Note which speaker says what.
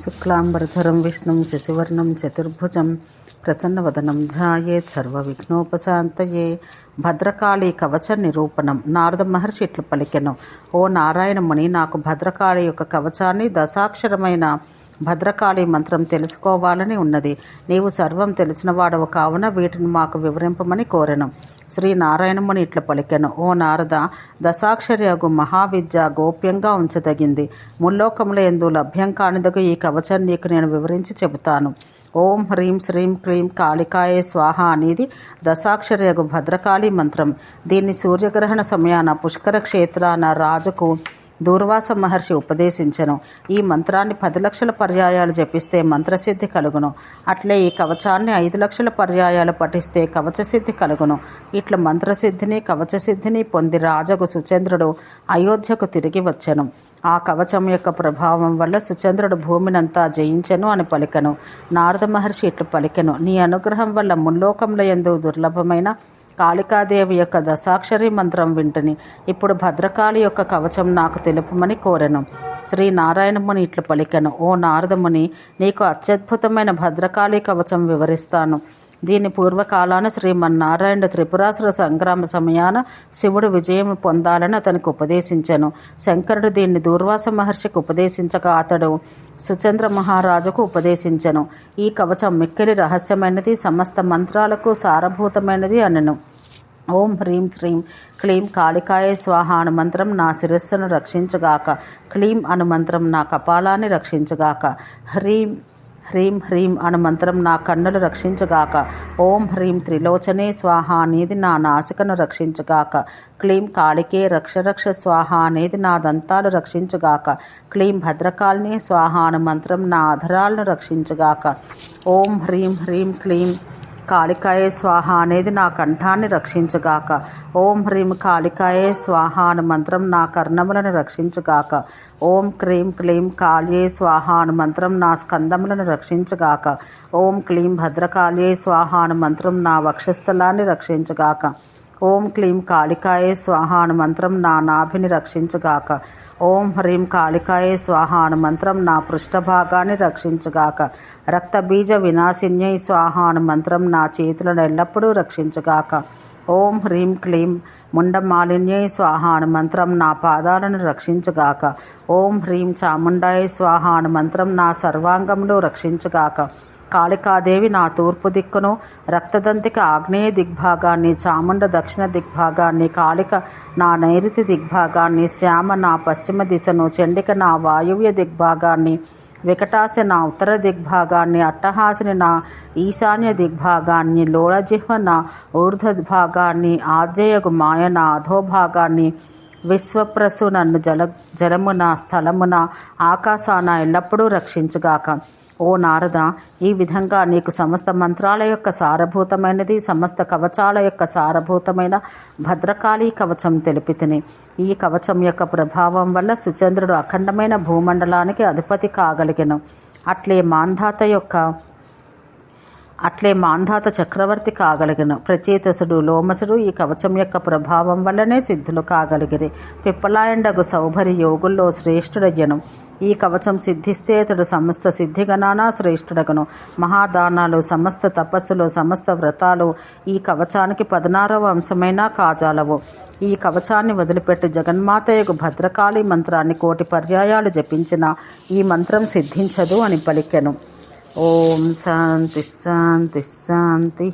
Speaker 1: శుక్లాంబరధరం విష్ణుం శశివర్ణం చతుర్భుజం ప్రసన్నవదనం ధ్యాయేత్ సర్వవిఘ్నోపశాంతయే. భద్రకాళి కవచ నిరూపణం. నారద మహర్షి ఇట్లు పలికెను: ఓ నారాయణముని, నాకు భద్రకాళి యొక్క కవచాన్ని, దశాక్షరమైన భద్రకాళి మంత్రం తెలుసుకోవాలని ఉన్నది. నీవు సర్వం తెలిసినవాడవు కావున వీటిని మాకు వివరింపమని కోరెను. శ్రీ నారాయణముని ఇట్ల పలికెను: ఓ నారద, దశాక్షరయగు మహావిద్య గోప్యంగా ఉంచదగింది. ముల్లోకముల యందు లభ్యం కానిదగు ఈ కవచం నీకు నేను వివరించి చెబుతాను. ఓం హ్రీం శ్రీం క్లీం కాళికాయే స్వాహ అనేది దశాక్షరయగు భద్రకాళి మంత్రం. దీన్ని సూర్యగ్రహణ సమయాన పుష్కర క్షేత్రాన రాజుకు దూర్వాస మహర్షి ఉపదేశించెను. ఈ మంత్రాన్ని 10 లక్షల పర్యాయాలు జపిస్తే మంత్రసిద్ధి కలుగును. అట్లే ఈ కవచాన్ని 5 లక్షల పర్యాయాలు పఠిస్తే కవచసిద్ధి కలుగును. ఇట్ల మంత్రసిద్ధిని కవచసిద్ధిని పొంది రాజగు సుచంద్రుడు అయోధ్యకు తిరిగి వచ్చెను. ఆ కవచం యొక్క ప్రభావం వల్ల సుచంద్రుడు భూమినంతా జయించెను అని పలికెను. నారద మహర్షి ఇట్లు పలికెను: నీ అనుగ్రహం వల్ల ముల్లోకముల యందు దుర్లభమైన కాళికాదేవి యొక్క దశాక్షరి మంత్రం వింటిని. ఇప్పుడు భద్రకాళి యొక్క కవచం నాకు తెలుపమని కోరెను. శ్రీ నారాయణముని ఇట్లు పలికెను: ఓ నారదముని, నీకు అత్యద్భుతమైన భద్రకాళి కవచం వివరిస్తాను. దీని పూర్వకాలాన శ్రీమన్నారాయణుడు త్రిపురాసుర సంగ్రామ సమయాన శివుడు విజయం పొందాలని అతనికి ఉపదేశించెను. శంకరుడు దీన్ని దూర్వాస మహర్షికి ఉపదేశించగా అతడు సుచంద్ర మహారాజుకు ఉపదేశించెను. ఈ కవచం మిక్కిలి రహస్యమైనది, సమస్త మంత్రాలకు సారభూతమైనది అనెను. ఓం హ్రీం శ్రీం క్లీం కాళికాయ స్వాహ అను మంత్రం నా శిరస్సును రక్షించుగాక. క్లీం అను మంత్రం నా కపాలాన్ని రక్షించుగాక. హ్రీం హ్రీం హ్రీం అను మంత్రం నా కన్నులు రక్షించుగాక. ఓం హ్రీం త్రిలోచనే స్వాహ అనేది నా నాసికను రక్షించుగాక. క్లీం కాళికే రక్ష రక్ష స్వాహ అనేది నా దంతాలు రక్షించుగాక. క్లీం భద్రకాళిని స్వాహ అను మంత్రం నా అధరాలను రక్షించుగాక. ఓం హ్రీం హ్రీం క్లీం కాళికాయే స్వాహ అనేది నా కంఠాన్ని రక్షించుగాక. ఓం హ్రీం కాళికాయే స్వాహ అను మంత్రం నా కర్ణములను రక్షించుగాక. ఓం క్రీం క్లీం కాళియే స్వాహ అను మంత్రం నా స్కందములను రక్షించుగాక. ఓం క్లీం భద్రకాళియే స్వాహ అను మంత్రం నా వక్షస్థలాన్ని రక్షించుగాక. ఓం క్లీం కాళికాయే స్వాహ అను మంత్రం నా నాభిని రక్షించుగాక. ఓం హ్రీం కాళికాయే స్వాహ అను మంత్రం నా పృష్ఠభాగాన్ని రక్షించుగాక. రక్తబీజ వినాశిన్యై స్వాహ అను మంత్రం నా చేతులను ఎల్లప్పుడూ రక్షించుగాక. ఓం హ్రీం క్లీం ముండమాలిన్యై స్వాహ అను మంత్రం నా పాదాలను రక్షించుగాక. ఓం హ్రీం చాముండాయ స్వాహ అను మంత్రం నా సర్వాంగములు రక్షించుగాక. కాళికాదేవి నా తూర్పు దిక్కును, రక్తదంతిక ఆగ్నేయ దిగ్భాగాన్ని, చాముండ దక్షిణ దిగ్భాగాన్ని, కాళిక నా నైరుతి దిగ్భాగాన్ని, శ్యామ నా పశ్చిమ దిశను, చండిక నా వాయువ్య దిగ్భాగాన్ని, వికటాశ నా ఉత్తర దిగ్భాగాన్ని, అట్టహాసిని నా ఈశాన్య దిగ్భాగాన్ని, లోళజిహ్వ నా ఊర్ధ్వభాగాన్ని, ఆద్యయగు మాయ నా అధోభాగాన్ని, విశ్వప్రసు నన్ను జలమున, స్థలమున, ఆకాశాన ఎల్లప్పుడూ రక్షించుగాక. ఓ నారద, ఈ విధంగా నీకు సమస్త మంత్రాల యొక్క సారభూతమైనది, సమస్త కవచాల యొక్క సారభూతమైన భద్రకాళి కవచం తెలిపితిని. ఈ కవచం యొక్క ప్రభావం వల్ల సుచంద్రుడు అఖండమైన భూమండలానికి అధిపతి కాగలిగెను. అట్లే మాంధాత చక్రవర్తి కాగలిగను. ప్రచేతసుడు, లోమసుడు ఈ కవచం యొక్క ప్రభావం వల్లనే సిద్ధులు కాగలిగిరి. పిప్పలాయండగు సౌభరి యోగుల్లో శ్రేష్ఠుడయ్యను. ఈ కవచం సిద్ధిస్తే అతడు సమస్త సిద్ధిగణాన శ్రేష్ఠుడగను. మహాదానాలు, సమస్త తపస్సులు, సమస్త వ్రతాలు ఈ కవచానికి 16వ అంశమైనా కాజాలవు. ఈ కవచాన్ని వదిలిపెట్టి జగన్మాతయకు భద్రకాళి మంత్రాన్ని 1,000,000 పర్యాయాలు జపించిన ఈ మంత్రం సిద్ధించదు అని పలికెను. ఓం శాంతి శాంతి శాంతి.